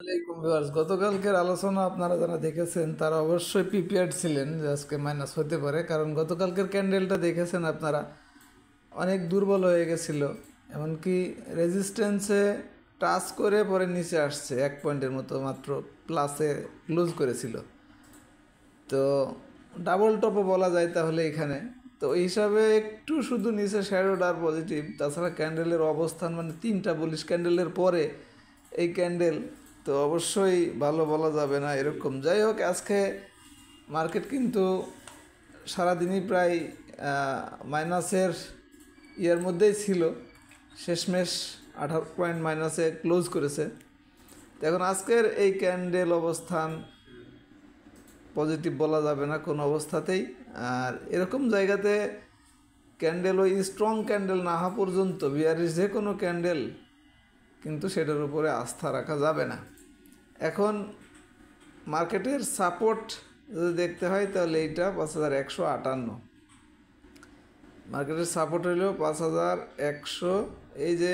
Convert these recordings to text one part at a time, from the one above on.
আসসালামাইকুম ভিউয়ার্স, গতকালকের আলোচনা আপনারা যারা দেখেছেন তারা অবশ্যই প্রিপেয়ার্ড ছিলেন যে আজকে মাইনাস হতে পারে, কারণ গতকালকের ক্যান্ডেলটা দেখেছেন আপনারা অনেক দুর্বল হয়ে গেছিল, এমনকি রেজিস্ট্যান্সে টাচ করে পরে নিচে আসছে 1 পয়েন্টের মতো মাত্র প্লাসে ক্লোজ করেছিল। তো ডাবল টপও বলা যায় তাহলে এখানে। তো এই হিসাবে একটু শুধু নিচে শ্যাডোড আর পজিটিভ, তাছাড়া ক্যান্ডেলের অবস্থান মানে 3টা বুলিশ ক্যান্ডেলের পরে এই ক্যান্ডেল, তো অবশ্যই ভালো বলা যাবে না এরকম। যাই হোক, আজকে মার্কেট কিন্তু সারাদিনই প্রায় মাইনাসের ইয়ের মধ্যেই ছিল, শেষমেশ 18 পয়েন্ট মাইনাসে ক্লোজ করেছে। তো এখন আজকের এই ক্যান্ডেল অবস্থান পজিটিভ বলা যাবে না কোনো অবস্থাতেই। আর এরকম জায়গাতে ক্যান্ডেল ওই স্ট্রং ক্যান্ডেল না হওয়া পর্যন্ত বিয়ারিশ যে কোনো ক্যান্ডেল কিন্তু সেটার উপরে আস্থা রাখা যাবে না। এখন মার্কেটের সাপোর্ট যদি দেখতে হয় তাহলে এইটা 5158, মার্কেটের সাপোর্ট হইল 5100। এই যে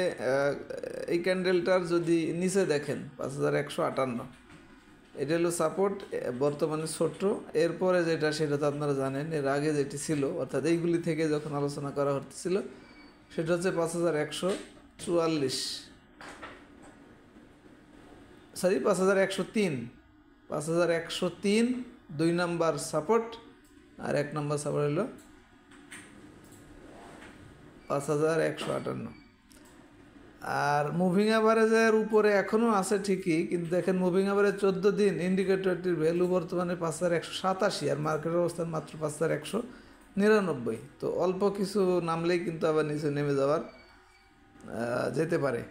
এই ক্যান্ডেলটার যদি নিচে দেখেন 5158, এটা হলো সাপোর্ট, বর্তমানে ছোট্ট। এরপরে যেটা সেটা তো আপনারা জানেন, এর আগে যেটি ছিল অর্থাৎ এইগুলি থেকে যখন আলোচনা করা হচ্ছিল সেটা হচ্ছে 5144, সরি 5103, 5103 2 নাম্বার সাপোর্ট, আর 1 নাম্বার সাপোর্ট হলো 5158। আর মুভিং অ্যাভারেজের উপরে এখনও আছে ঠিকই, কিন্তু দেখেন মুভিং অ্যাভারেজ 14 দিন ইন্ডিকেটরটির ভ্যালু বর্তমানে 5187, আর মার্কেটের অবস্থান মাত্র 5199। তো অল্প কিছু নামলেই কিন্তু আবার নিচে নেমে যাওয়ার যেতে পারে।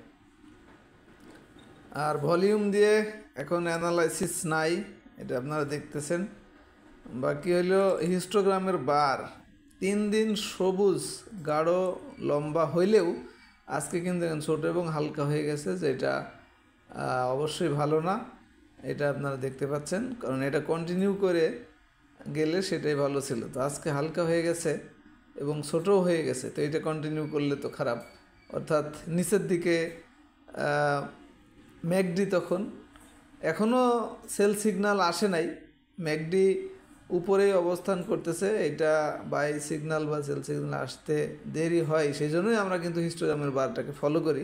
আর ভলিউম দিয়ে এখন অ্যানালাইসিস নাই, এটা আপনারা দেখতেছেন। বাকি হইল হিস্টোগ্রামের বার, 3 দিন সবুজ গাঢ় লম্বা হইলেও আজকে কিন্তু ছোটো এবং হালকা হয়ে গেছে, যেটা অবশ্যই ভালো না। এটা আপনারা দেখতে পাচ্ছেন, কারণ এটা কন্টিনিউ করে গেলে সেটাই ভালো ছিল। তো আজকে হালকা হয়ে গেছে এবং ছোটও হয়ে গেছে, তো এটা কন্টিনিউ করলে তো খারাপ। অর্থাৎ নিচের দিকে ম্যাকডি তখন এখনও সেল সিগন্যাল আসে নাই, ম্যাকডি উপরেই অবস্থান করতেছে। এটা বাই সিগন্যাল বা সেল সিগন্যাল আসতে দেরি হয়, সেই জন্যই আমরা কিন্তু হিস্টোগ্রামের বারটাকে ফলো করি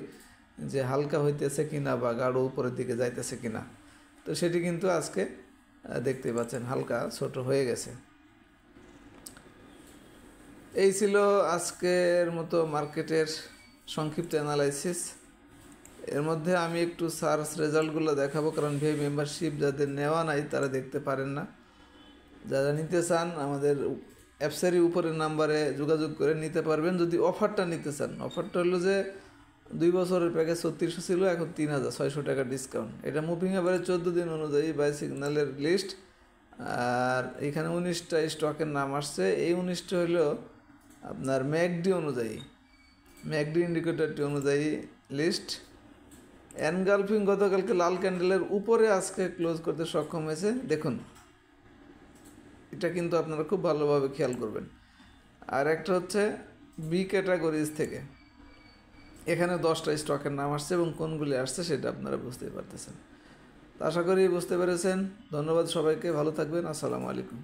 যে হালকা হইতেছে কিনা বা গাঢ় উপরের দিকে যাইতেছে কিনা। তো সেটি কিন্তু আজকে দেখতে পাচ্ছেন হালকা ছোট হয়ে গেছে। এই ছিল আজকের মতো মার্কেটের সংক্ষিপ্ত অ্যানালাইসিস। এর মধ্যে আমি একটু সার্চ রেজাল্টগুলো দেখাবো, কারণ ভিআই মেম্বারশিপ যাদের নেওয়া নাই তারা দেখতে পারেন না। যারা নিতে চান আমাদের অ্যাপসেরই উপরের নাম্বারে যোগাযোগ করে নিতে পারবেন যদি অফারটা নিতে চান। অফারটা হলো যে 2 বছরের প্যাকেজ 3600 ছিল, এখন 3600 টাকা ডিসকাউন্ট। এটা মুভিং এভারেজ 14 দিন অনুযায়ী বাই সিগন্যালের লিস্ট। আর এখানে 19টা স্টকের নাম আসছে, এই 19টা হলো আপনার ম্যাকডি অনুযায়ী, ম্যাকডি ইন্ডিকেটরটি অনুযায়ী লিস্ট। এনগালফিং গতকালকে লাল ক্যান্ডেলের উপরে আজকে ক্লোজ করতে সক্ষম হয়েছে, দেখুন এটা কিন্তু আপনারা খুব ভালোভাবে খেয়াল করবেন। আর একটা হচ্ছে বি ক্যাটাগরিজ থেকে, এখানে 10টা স্টকের নাম আসছে এবং কোনগুলি আসছে সেটা আপনারা বুঝতেই পারতেছেন। আশা করি বুঝতে পেরেছেন। ধন্যবাদ সবাইকে, ভালো থাকবেন, আসসালামু আলাইকুম।